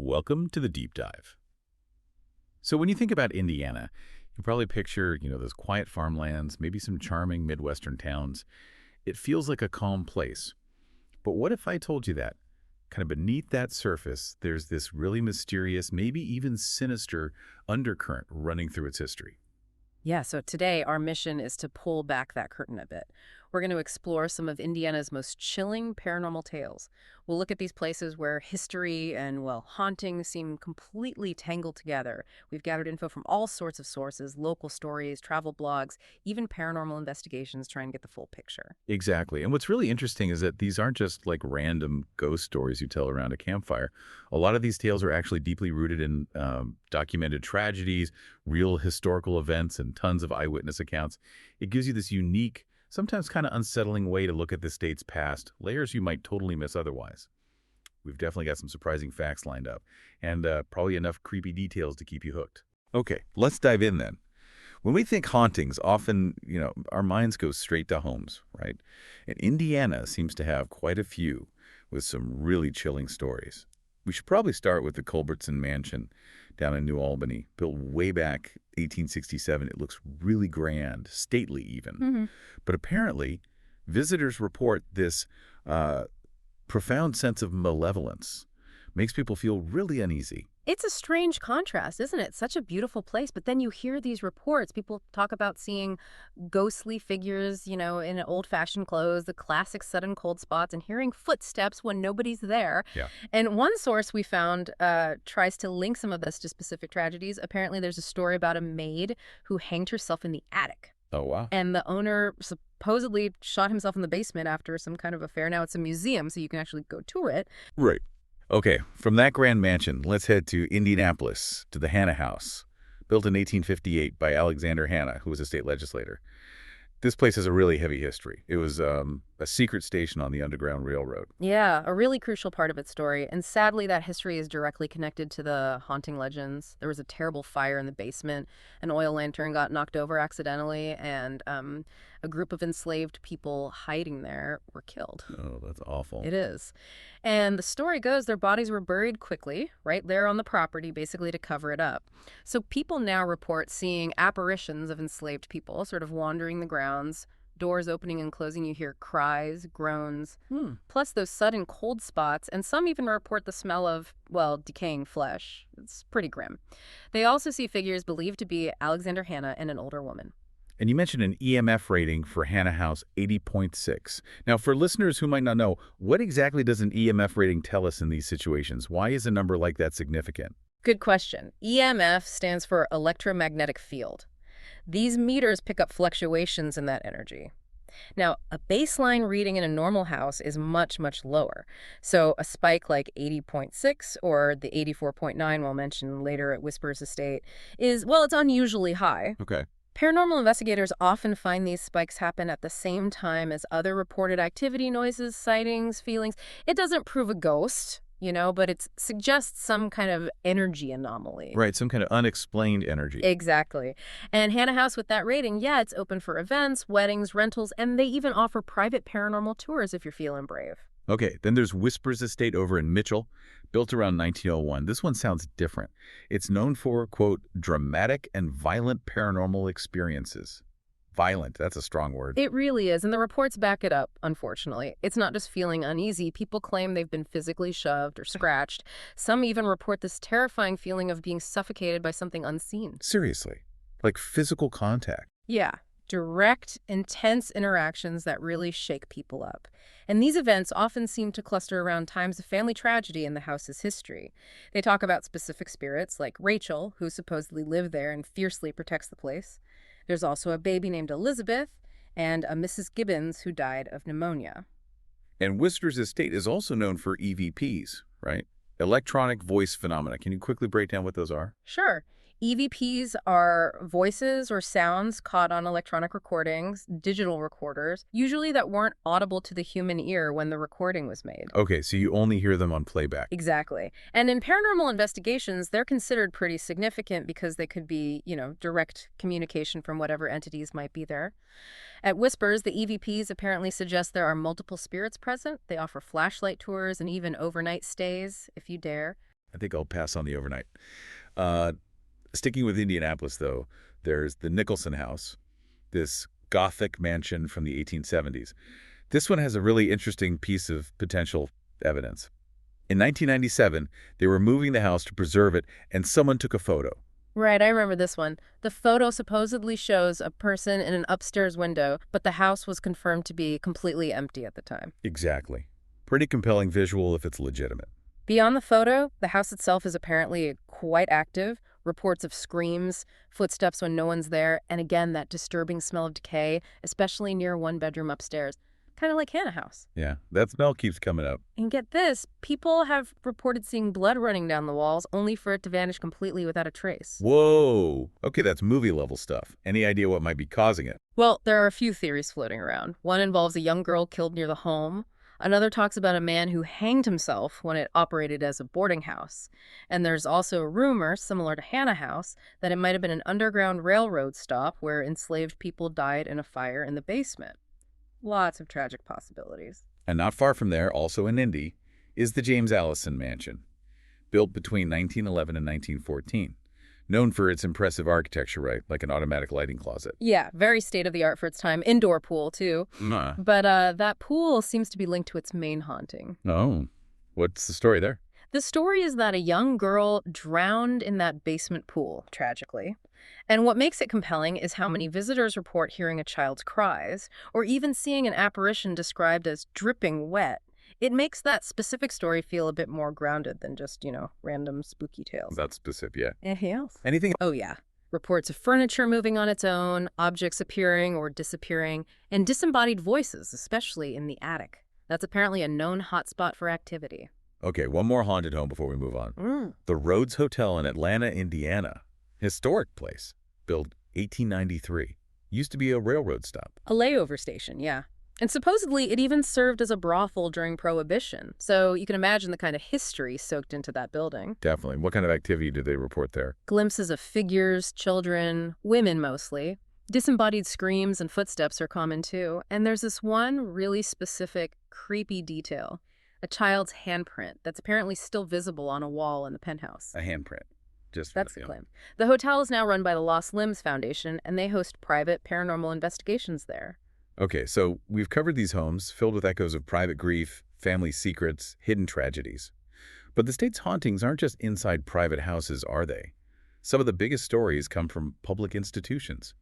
Welcome to the Deep Dive. So when you think about Indiana, you probably picture, those quiet farmlands, maybe some charming Midwestern towns. It feels like a calm place. But what if I told you that, kind of beneath that surface, there's this really mysterious, maybe even sinister undercurrent running through its history? Yeah, so today our mission is to pull back that curtain a bit. We're going to explore some of Indiana's most chilling paranormal tales. We'll look at these places where history and, well, haunting seem completely tangled together. We've gathered info from all sorts of sources, local stories, travel blogs, even paranormal investigations, trying to get the full picture. Exactly. And what's really interesting is that these aren't just like random ghost stories you tell around a campfire. A lot of these tales are actually deeply rooted in documented tragedies, real historical events, and tons of eyewitness accounts. It gives you this unique, sometimes kind of unsettling way to look at the state's past, layers you might totally miss otherwise. We've definitely got some surprising facts lined up, and probably enough creepy details to keep you hooked. Okay, let's dive in then. When we think hauntings, often, our minds go straight to homes, right? And Indiana seems to have quite a few with some really chilling stories. We should probably start with the Culbertson mansion down in New Albany, built way back 1867. It looks really grand, stately even. But apparently, visitors report this profound sense of malevolence. Makes people feel really uneasy. It's a strange contrast, isn't it? Such a beautiful place, but then you hear these reports. People talk about seeing ghostly figures, in old-fashioned clothes, the classic sudden cold spots, and hearing footsteps when nobody's there. Yeah. And one source we found tries to link some of this to specific tragedies. Apparently, there's a story about a maid who hanged herself in the attic. Oh, wow. And the owner supposedly shot himself in the basement after some kind of affair. Now it's a museum, so you can actually go tour it. Right. Okay, from that grand mansion, let's head to Indianapolis, to the Hanna House, built in 1858 by Alexander Hanna, who was a state legislator. This place has a really heavy history. It was a secret station on the Underground Railroad. Yeah, a really crucial part of its story. And sadly, that history is directly connected to the haunting legends. There was a terrible fire in the basement. An oil lantern got knocked over accidentally, and a group of enslaved people hiding there were killed. Oh, that's awful. It is. And the story goes their bodies were buried quickly, right there on the property, basically to cover it up. So people now report seeing apparitions of enslaved people sort of wandering the grounds, doors opening and closing. You hear cries, groans, plus those sudden cold spots, and some even report the smell of, well, decaying flesh. It's pretty grim. They also see figures believed to be Alexander Hanna and an older woman. And you mentioned an EMF rating for Hanna House, 80.6. Now, for listeners who might not know, what exactly does an EMF rating tell us in these situations? Why is a number like that significant? Good question. EMF stands for electromagnetic field. These meters pick up fluctuations in that energy. Now, a baseline reading in a normal house is much, much lower. So a spike like 80.6 or the 84.9 we'll mention later at Whispers Estate is, well, it's unusually high. Okay. Paranormal investigators often find these spikes happen at the same time as other reported activity, noises, sightings, feelings. It doesn't prove a ghost, but it suggests some kind of energy anomaly. Right, some kind of unexplained energy. Exactly. And Hanna House with that rating, yeah, it's open for events, weddings, rentals, and they even offer private paranormal tours if you're feeling brave. Okay, then there's Whispers Estate over in Mitchell, built around 1901. This one sounds different. It's known for, quote, dramatic and violent paranormal experiences. Violent, that's a strong word. It really is, and the reports back it up, unfortunately. It's not just feeling uneasy. People claim they've been physically shoved or scratched. Some even report this terrifying feeling of being suffocated by something unseen. Seriously, like physical contact. Yeah. Direct, intense interactions that really shake people up. And these events often seem to cluster around times of family tragedy in the house's history. They talk about specific spirits, like Rachel, who supposedly lived there and fiercely protects the place. There's also a baby named Elizabeth and a Mrs. Gibbons who died of pneumonia. And Whispers Estate is also known for EVPs, right? Electronic voice phenomena. Can you quickly break down what those are? Sure. EVPs are voices or sounds caught on electronic recordings, digital recorders, usually that weren't audible to the human ear when the recording was made. Okay, so you only hear them on playback. Exactly. And in paranormal investigations, they're considered pretty significant because they could be, direct communication from whatever entities might be there. At Whispers, the EVPs apparently suggest there are multiple spirits present. They offer flashlight tours and even overnight stays, if you dare. I think I'll pass on the overnight. Uh, Sticking with Indianapolis, though, there's the Nicholson House, this Gothic mansion from the 1870s. This one has a really interesting piece of potential evidence. In 1997, they were moving the house to preserve it, and someone took a photo. Right, I remember this one. The photo supposedly shows a person in an upstairs window, but the house was confirmed to be completely empty at the time. Exactly. Pretty compelling visual if it's legitimate. Beyond the photo, the house itself is apparently quite active. Reports of screams, footsteps when no one's there, and again, that disturbing smell of decay, especially near one bedroom upstairs. Kind of like Hannah House. Yeah, that smell keeps coming up. And get this, people have reported seeing blood running down the walls only for it to vanish completely without a trace. Whoa! Okay, that's movie-level stuff. Any idea what might be causing it? Well, there are a few theories floating around. One involves a young girl killed near the home. Another talks about a man who hanged himself when it operated as a boarding house. And there's also a rumor, similar to Hannah House, that it might have been an underground railroad stop where enslaved people died in a fire in the basement. Lots of tragic possibilities. And not far from there, also in Indy, is the James Allison Mansion, built between 1911 and 1914. Known for its impressive architecture, right? Like an automatic lighting closet. Yeah, very state-of-the-art for its time. Indoor pool, too. Nah. But that pool seems to be linked to its main haunting. Oh, what's the story there? The story is that a young girl drowned in that basement pool, tragically. And what makes it compelling is how many visitors report hearing a child's cries, or even seeing an apparition described as dripping wet. It makes that specific story feel a bit more grounded than just, random spooky tales. That's specific, yeah. Anything else? Anything? Oh, yeah. Reports of furniture moving on its own, objects appearing or disappearing, and disembodied voices, especially in the attic. That's apparently a known hotspot for activity. Okay, one more haunted home before we move on. The Rhodes Hotel in Atlanta, Indiana. Historic place. Built 1893. Used to be a railroad stop. A layover station, yeah. And supposedly it even served as a brothel during Prohibition. So you can imagine the kind of history soaked into that building. Definitely. What kind of activity do they report there? Glimpses of figures, children, women mostly. Disembodied screams and footsteps are common too. And there's this one really specific, creepy detail. A child's handprint that's apparently still visible on a wall in the penthouse. A handprint. That's the claim. The hotel is now run by the Lost Limbs Foundation, and they host private paranormal investigations there. Okay, so we've covered these homes filled with echoes of private grief, family secrets, hidden tragedies. But the state's hauntings aren't just inside private houses, are they? Some of the biggest stories come from public institutions.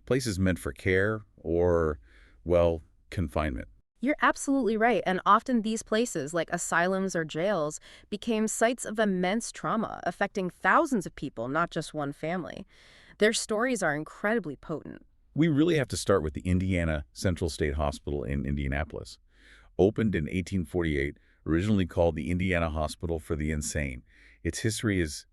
Places meant for care or, well, confinement. You're absolutely right, and often these places, like asylums or jails, became sites of immense trauma, affecting thousands of people, not just one family. Their stories are incredibly potent. We really have to start with the Indiana Central State Hospital in Indianapolis. Opened in 1848, originally called the Indiana Hospital for the Insane. Its history is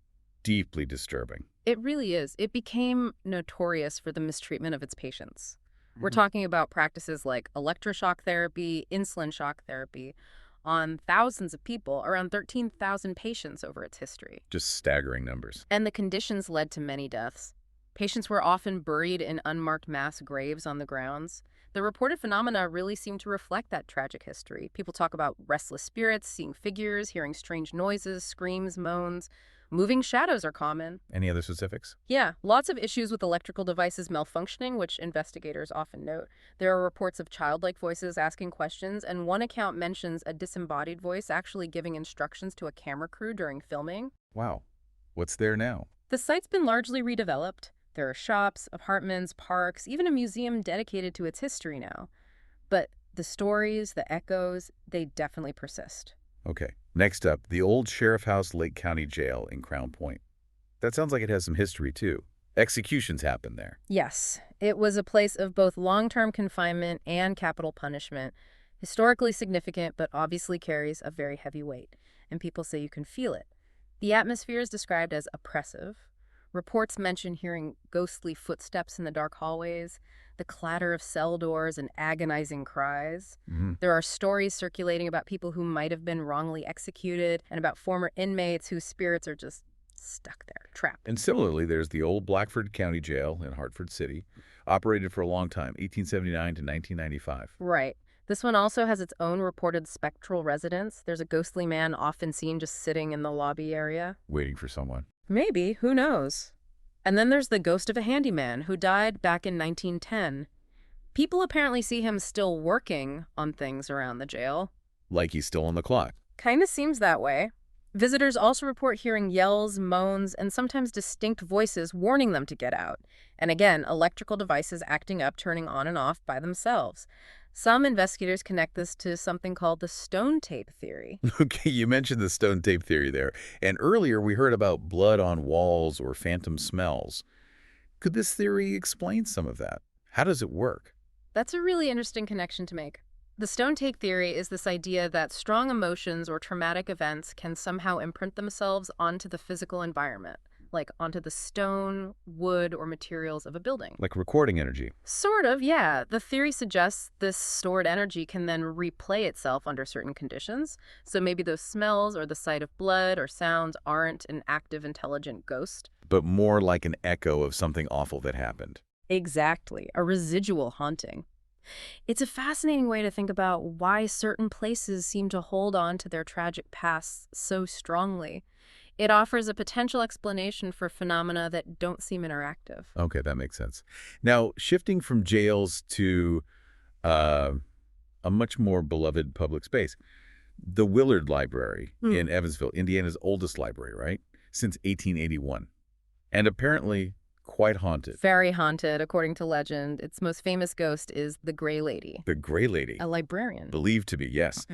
deeply disturbing. It really is. It became notorious for the mistreatment of its patients. We're talking about practices like electroshock therapy, insulin shock therapy on thousands of people, around 13,000 patients over its history. Just staggering numbers. And the conditions led to many deaths. Patients were often buried in unmarked mass graves on the grounds. The reported phenomena really seem to reflect that tragic history. People talk about restless spirits, seeing figures, hearing strange noises, screams, moans. Moving shadows are common. Any other specifics? Yeah, lots of issues with electrical devices malfunctioning, which investigators often note. There are reports of childlike voices asking questions, and one account mentions a disembodied voice actually giving instructions to a camera crew during filming. Wow. What's there now? The site's been largely redeveloped. There are shops, apartments, parks, even a museum dedicated to its history now. But the stories, the echoes, they definitely persist. Okay. Next up, the old Sheriff House Lake County Jail in Crown Point. That sounds like it has some history, too. Executions happen there. Yes, it was a place of both long-term confinement and capital punishment. Historically significant, but obviously carries a very heavy weight. And people say you can feel it. The atmosphere is described as oppressive. Reports mention hearing ghostly footsteps in the dark hallways, the clatter of cell doors, and agonizing cries. There are stories circulating about people who might have been wrongly executed and about former inmates whose spirits are just stuck there, trapped. And similarly, there's the old Blackford County Jail in Hartford City, operated for a long time, 1879 to 1995. Right. This one also has its own reported spectral residence. There's a ghostly man often seen just sitting in the lobby area. Waiting for someone. Maybe, who knows? And then there's the ghost of a handyman who died back in 1910. People apparently see him still working on things around the jail. Like he's still on the clock. Kinda seems that way. Visitors also report hearing yells, moans, and sometimes distinct voices warning them to get out. And again, electrical devices acting up, turning on and off by themselves. Some investigators connect this to something called the stone tape theory. Okay, you mentioned the stone tape theory there. And earlier we heard about blood on walls or phantom smells. Could this theory explain some of that? How does it work? That's a really interesting connection to make. The stone tape theory is this idea that strong emotions or traumatic events can somehow imprint themselves onto the physical environment, like onto the stone, wood, or materials of a building. Like recording energy. Sort of, yeah. The theory suggests this stored energy can then replay itself under certain conditions. So maybe those smells or the sight of blood or sounds aren't an active, intelligent ghost. But more like an echo of something awful that happened. Exactly, a residual haunting. It's a fascinating way to think about why certain places seem to hold on to their tragic pasts so strongly. It offers a potential explanation for phenomena that don't seem interactive. Okay, that makes sense. Now, shifting from jails to uh, a much more beloved public space, the Willard Library in Evansville, Indiana's oldest library, right? Since 1881. And apparently quite haunted. Very haunted, according to legend. Its most famous ghost is the Gray Lady. The Gray Lady. A librarian. Believed to be, yes.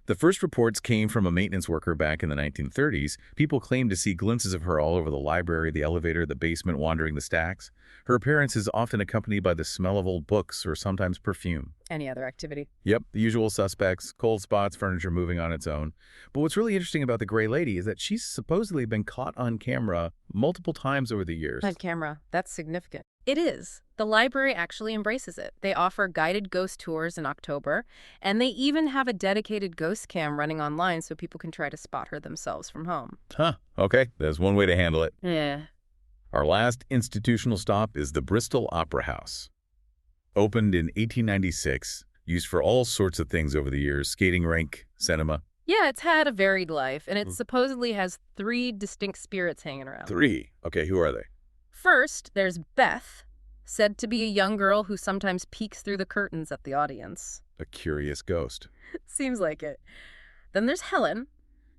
The first reports came from a maintenance worker back in the 1930s. People claimed to see glimpses of her all over the library, the elevator, the basement, wandering the stacks. Her appearance is often accompanied by the smell of old books or sometimes perfume. Any other activity. Yep, the usual suspects, cold spots, furniture moving on its own. But what's really interesting about the Gray Lady is that she's supposedly been caught on camera multiple times over the years. On camera. That's significant. It is. The library actually embraces it. They offer guided ghost tours in October, and they even have a dedicated ghost cam running online so people can try to spot her themselves from home. Huh, okay, there's one way to handle it. Yeah. Our last institutional stop is the Bristol Opera House. Opened in 1896, used for all sorts of things over the years, skating rink, cinema. Yeah, it's had a varied life, and it supposedly has 3 distinct spirits hanging around. 3? Okay, who are they? First, there's Beth, said to be a young girl who sometimes peeks through the curtains at the audience. A curious ghost. Seems like it. Then there's Helen,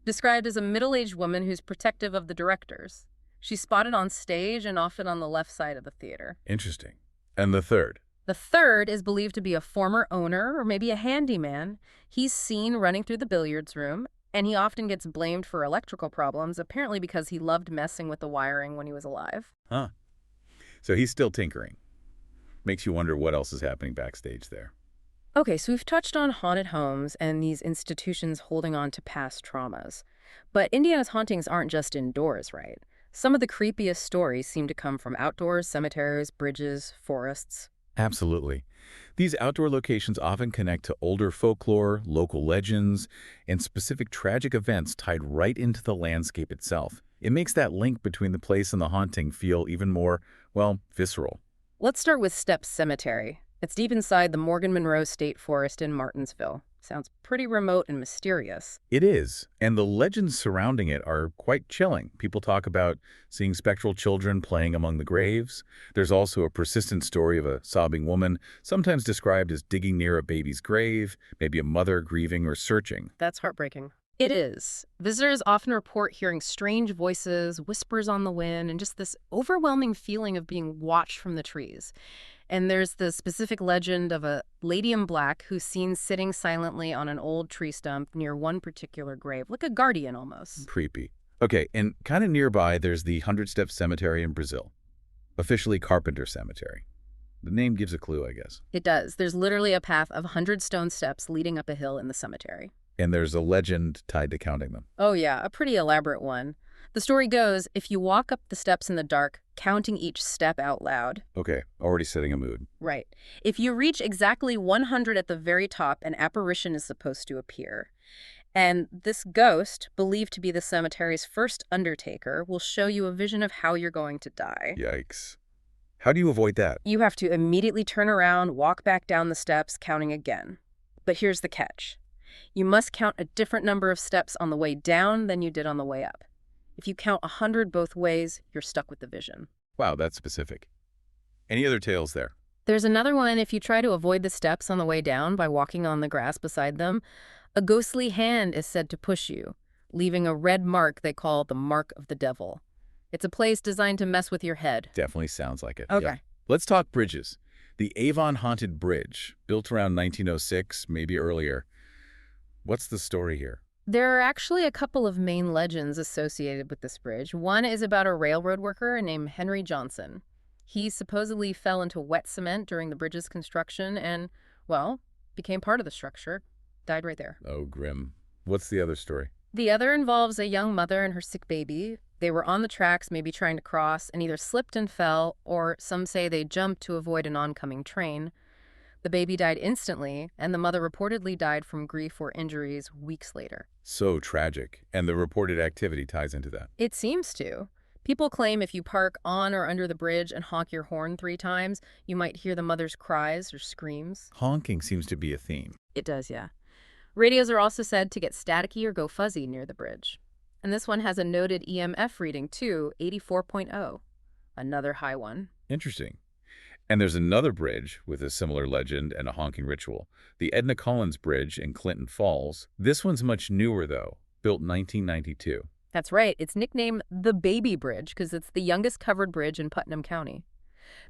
described as a middle-aged woman who's protective of the directors. She's spotted on stage and often on the left side of the theater. Interesting. And the third? The third is believed to be a former owner or maybe a handyman. He's seen running through the billiards room, and he often gets blamed for electrical problems, apparently because he loved messing with the wiring when he was alive. Huh. So he's still tinkering. Makes you wonder what else is happening backstage there. Okay, so we've touched on haunted homes and these institutions holding on to past traumas. But Indiana's hauntings aren't just indoors, right? Some of the creepiest stories seem to come from outdoors, cemeteries, bridges, forests. Absolutely. These outdoor locations often connect to older folklore, local legends, and specific tragic events tied right into the landscape itself. It makes that link between the place and the haunting feel even more, well, visceral. Let's start with Steps Cemetery. It's deep inside the Morgan Monroe State Forest in Martinsville. Sounds pretty remote and mysterious. It is, and the legends surrounding it are quite chilling. People talk about seeing spectral children playing among the graves. There's also a persistent story of a sobbing woman, sometimes described as digging near a baby's grave, maybe a mother grieving or searching. That's heartbreaking. It is. Visitors often report hearing strange voices, whispers on the wind, and just this overwhelming feeling of being watched from the trees. And there's the specific legend of a lady in black who's seen sitting silently on an old tree stump near one particular grave, like a guardian almost. Creepy. Okay, and kind of nearby, there's the 100-Step Cemetery in Brazil, officially Carpenter Cemetery. The name gives a clue, I guess. It does. There's literally a path of 100 stone steps leading up a hill in the cemetery. And there's a legend tied to counting them. Oh yeah, a pretty elaborate one. The story goes, if you walk up the steps in the dark, counting each step out loud. Okay, already setting a mood. Right. If you reach exactly 100 at the very top, an apparition is supposed to appear. And this ghost, believed to be the cemetery's first undertaker, will show you a vision of how you're going to die. Yikes. How do you avoid that? You have to immediately turn around, walk back down the steps, counting again. But here's the catch. You must count a different number of steps on the way down than you did on the way up. If you count 100 both ways, you're stuck with the vision. Wow, that's specific. Any other tales there? There's another one. If you try to avoid the steps on the way down by walking on the grass beside them, a ghostly hand is said to push you, leaving a red mark they call the Mark of the Devil. It's a place designed to mess with your head. Definitely sounds like it. Okay. Yeah. Let's talk bridges. The Avon Haunted Bridge, built around 1906, maybe earlier. What's the story here? There are actually a couple of main legends associated with this bridge. One is about a railroad worker named Henry Johnson. He supposedly fell into wet cement during the bridge's construction and, well, became part of the structure. Died right there. Oh, grim. What's the other story? The other involves a young mother and her sick baby. They were on the tracks, maybe trying to cross, and either slipped and fell, or some say they jumped to avoid an oncoming train. The baby died instantly, and the mother reportedly died from grief or injuries weeks later. So tragic. And the reported activity ties into that. It seems to. People claim if you park on or under the bridge and honk your horn 3 times, you might hear the mother's cries or screams. Honking seems to be a theme. It does, yeah. Radios are also said to get staticky or go fuzzy near the bridge. And this one has a noted EMF reading too, 84.0. Another high one. Interesting. And there's another bridge with a similar legend and a honking ritual. The Edna Collins Bridge in Clinton Falls. This one's much newer, though, built in 1992. That's right. It's nicknamed the Baby Bridge because it's the youngest covered bridge in Putnam County.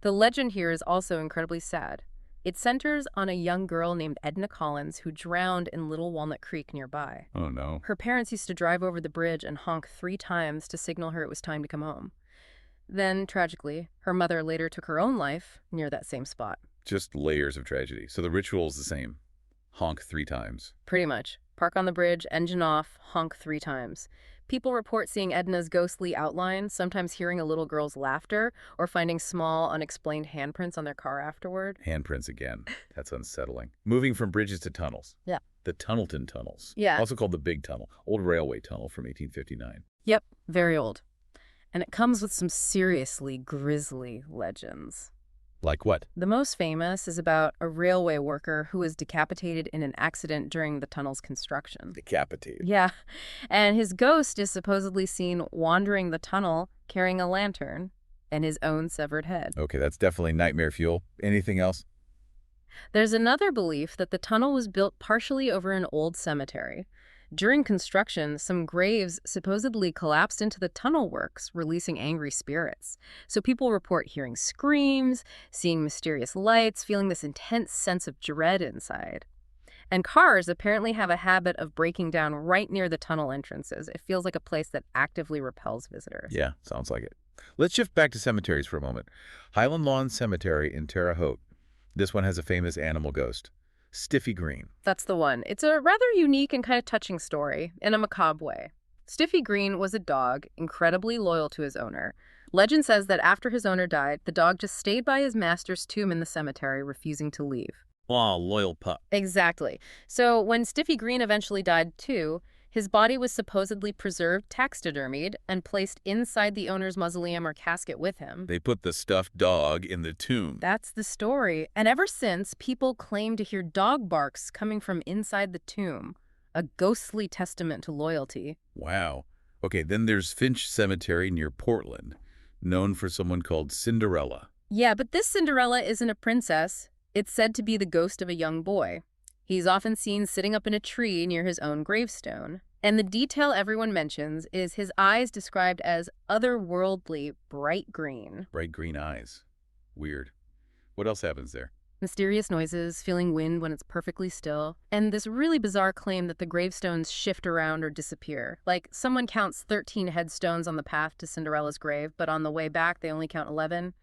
The legend here is also incredibly sad. It centers on a young girl named Edna Collins who drowned in Little Walnut Creek nearby. Oh, no. Her parents used to drive over the bridge and honk 3 times to signal her it was time to come home. Then, tragically, her mother later took her own life near that same spot. Just layers of tragedy. So the ritual's the same. Honk 3 times. Pretty much. Park on the bridge, engine off, honk 3 times. People report seeing Edna's ghostly outline, sometimes hearing a little girl's laughter, or finding small, unexplained handprints on their car afterward. Handprints again. That's unsettling. Moving from bridges to tunnels. Yeah. The Tunnelton Tunnels. Yeah. Also called the Big Tunnel. Old railway tunnel from 1859. Yep, very old. And it comes with some seriously grisly legends. Like what? The most famous is about a railway worker who was decapitated in an accident during the tunnel's construction. Decapitated. Yeah, and his ghost is supposedly seen wandering the tunnel carrying a lantern and his own severed head. Okay, that's definitely nightmare fuel. Anything else? There's another belief that the tunnel was built partially over an old cemetery. During construction, some graves supposedly collapsed into the tunnel works, releasing angry spirits. So people report hearing screams, seeing mysterious lights, feeling this intense sense of dread inside. And cars apparently have a habit of breaking down right near the tunnel entrances. It feels like a place that actively repels visitors. Yeah, sounds like it. Let's shift back to cemeteries for a moment. Highland Lawn Cemetery in Terre Haute. This one has a famous animal ghost. Stiffy Green. That's the one. It's a rather unique and kind of touching story, in a macabre way. Stiffy Green was a dog, incredibly loyal to his owner. Legend says that after his owner died, the dog just stayed by his master's tomb in the cemetery, refusing to leave. Aw, loyal pup. Exactly. So when Stiffy Green eventually died too, his body was supposedly preserved, taxidermied, and placed inside the owner's mausoleum or casket with him. They put the stuffed dog in the tomb. That's the story. And ever since, people claim to hear dog barks coming from inside the tomb, a ghostly testament to loyalty. Wow. Okay, then there's Finch Cemetery near Portland, known for someone called Cinderella. Yeah, but this Cinderella isn't a princess. It's said to be the ghost of a young boy. He's often seen sitting up in a tree near his own gravestone. And the detail everyone mentions is his eyes described as otherworldly bright green. Bright green eyes. Weird. What else happens there? Mysterious noises, feeling wind when it's perfectly still, and this really bizarre claim that the gravestones shift around or disappear. Like, someone counts 13 headstones on the path to Cinderella's grave, but on the way back they only count 11.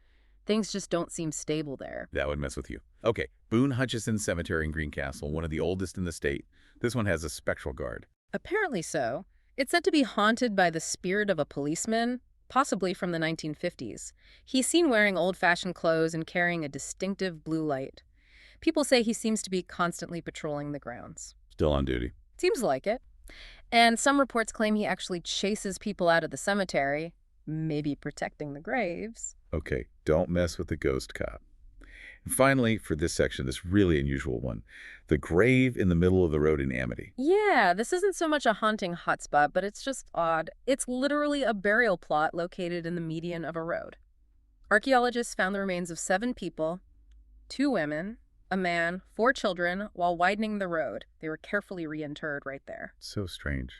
Things just don't seem stable there. That would mess with you. Okay, Boone Hutchison Cemetery in Greencastle, one of the oldest in the state. This one has a spectral guard. Apparently so. It's said to be haunted by the spirit of a policeman, possibly from the 1950s. He's seen wearing old-fashioned clothes and carrying a distinctive blue light. People say he seems to be constantly patrolling the grounds. Still on duty. Seems like it. And some reports claim he actually chases people out of the cemetery, maybe protecting the graves. Okay, don't mess with the ghost cop. Finally, for this section, this really unusual one, the grave in the middle of the road in Amity. Yeah, this isn't so much a haunting hotspot, but it's just odd. It's literally a burial plot located in the median of a road. Archaeologists found the remains of 7 people, 2 women, a man, 4 children, while widening the road. They were carefully reinterred right there. So strange.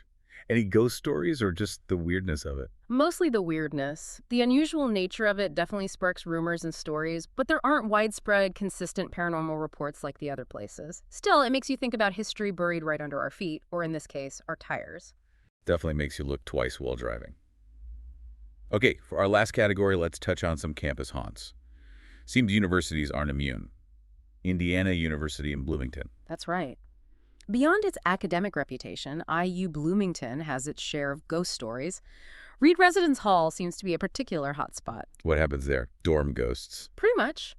Any ghost stories or just the weirdness of it? Mostly the weirdness. The unusual nature of it definitely sparks rumors and stories, but there aren't widespread, consistent paranormal reports like the other places. Still, it makes you think about history buried right under our feet, or in this case, our tires. Definitely makes you look twice while driving. Okay, for our last category, let's touch on some campus haunts. Seems universities aren't immune. Indiana University in Bloomington. That's right. Beyond its academic reputation, IU Bloomington has its share of ghost stories. Reed Residence Hall seems to be a particular hotspot. What happens there? Dorm ghosts. Pretty much.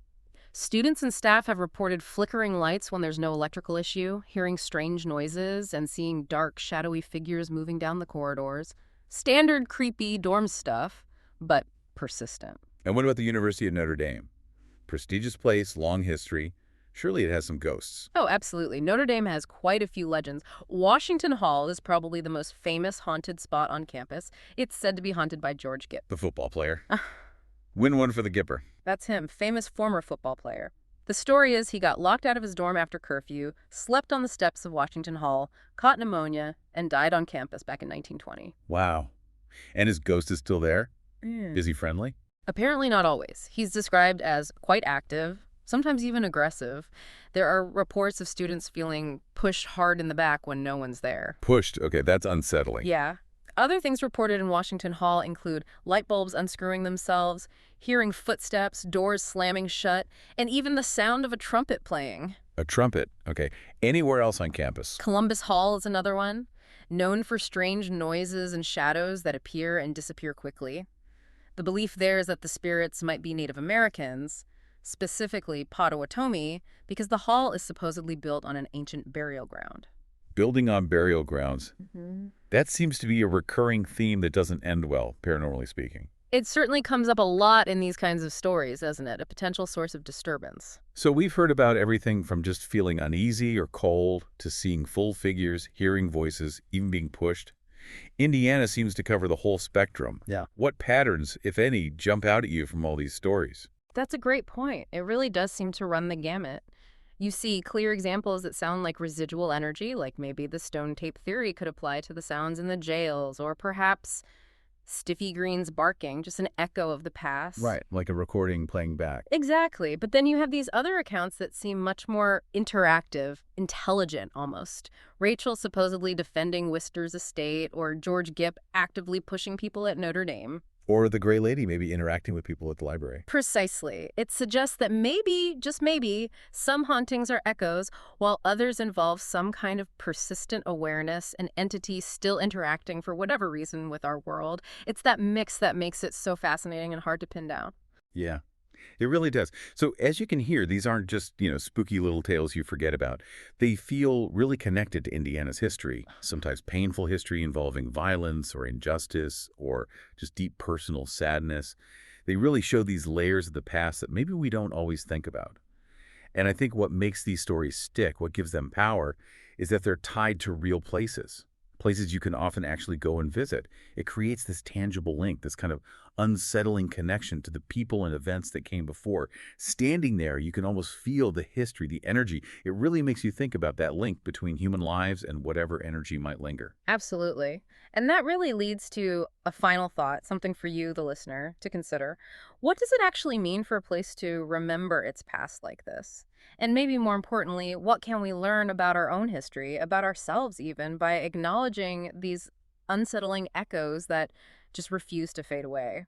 Students and staff have reported flickering lights when there's no electrical issue, hearing strange noises, and seeing dark, shadowy figures moving down the corridors. Standard creepy dorm stuff, but persistent. And what about the University of Notre Dame? Prestigious place, long history. Surely it has some ghosts. Oh, absolutely. Notre Dame has quite a few legends. Washington Hall is probably the most famous haunted spot on campus. It's said to be haunted by George Gipp. The football player. Win one for the Gipper. That's him, famous former football player. The story is he got locked out of his dorm after curfew, slept on the steps of Washington Hall, caught pneumonia, and died on campus back in 1920. Wow. And his ghost is still there? Mm. Is he friendly? Apparently not always. He's described as quite active, sometimes even aggressive. There are reports of students feeling pushed hard in the back when no one's there. Pushed. Okay, that's unsettling. Yeah. Other things reported in Washington Hall include light bulbs unscrewing themselves, hearing footsteps, doors slamming shut, and even the sound of a trumpet playing. A trumpet. Okay. Anywhere else on campus? Columbus Hall is another one, known for strange noises and shadows that appear and disappear quickly. The belief there is that the spirits might be Native Americans, specifically Potawatomi, because the hall is supposedly built on an ancient burial ground. Building on burial grounds. Mm-hmm. That seems to be a recurring theme that doesn't end well, paranormally speaking. It certainly comes up a lot in these kinds of stories, doesn't it? A potential source of disturbance. So we've heard about everything from just feeling uneasy or cold to seeing full figures, hearing voices, even being pushed. Indiana seems to cover the whole spectrum. Yeah. What patterns, if any, jump out at you from all these stories? That's a great point. It really does seem to run the gamut. You see clear examples that sound like residual energy, like maybe the stone tape theory could apply to the sounds in the jails, or perhaps Stiffy Green's barking, just an echo of the past. Right, like a recording playing back. Exactly. But then you have these other accounts that seem much more interactive, intelligent almost. Rachel supposedly defending Wister's estate, or George Gipp actively pushing people at Notre Dame. Or the Gray Lady maybe interacting with people at the library. Precisely. It suggests that maybe, just maybe, some hauntings are echoes, while others involve some kind of persistent awareness, an entity still interacting for whatever reason with our world. It's that mix that makes it so fascinating and hard to pin down. Yeah, it really does. So as you can hear, these aren't just, spooky little tales you forget about. They feel really connected to Indiana's history, sometimes painful history involving violence or injustice or just deep personal sadness. They really show these layers of the past that maybe we don't always think about. And I think what makes these stories stick, what gives them power, is that they're tied to real places. Places you can often actually go and visit. It creates this tangible link, this kind of unsettling connection to the people and events that came before. Standing there, you can almost feel the history, the energy. It really makes you think about that link between human lives and whatever energy might linger. Absolutely. And that really leads to a final thought, something for you, the listener, to consider. What does it actually mean for a place to remember its past like this? And maybe more importantly, what can we learn about our own history, about ourselves even, by acknowledging these unsettling echoes that just refuse to fade away?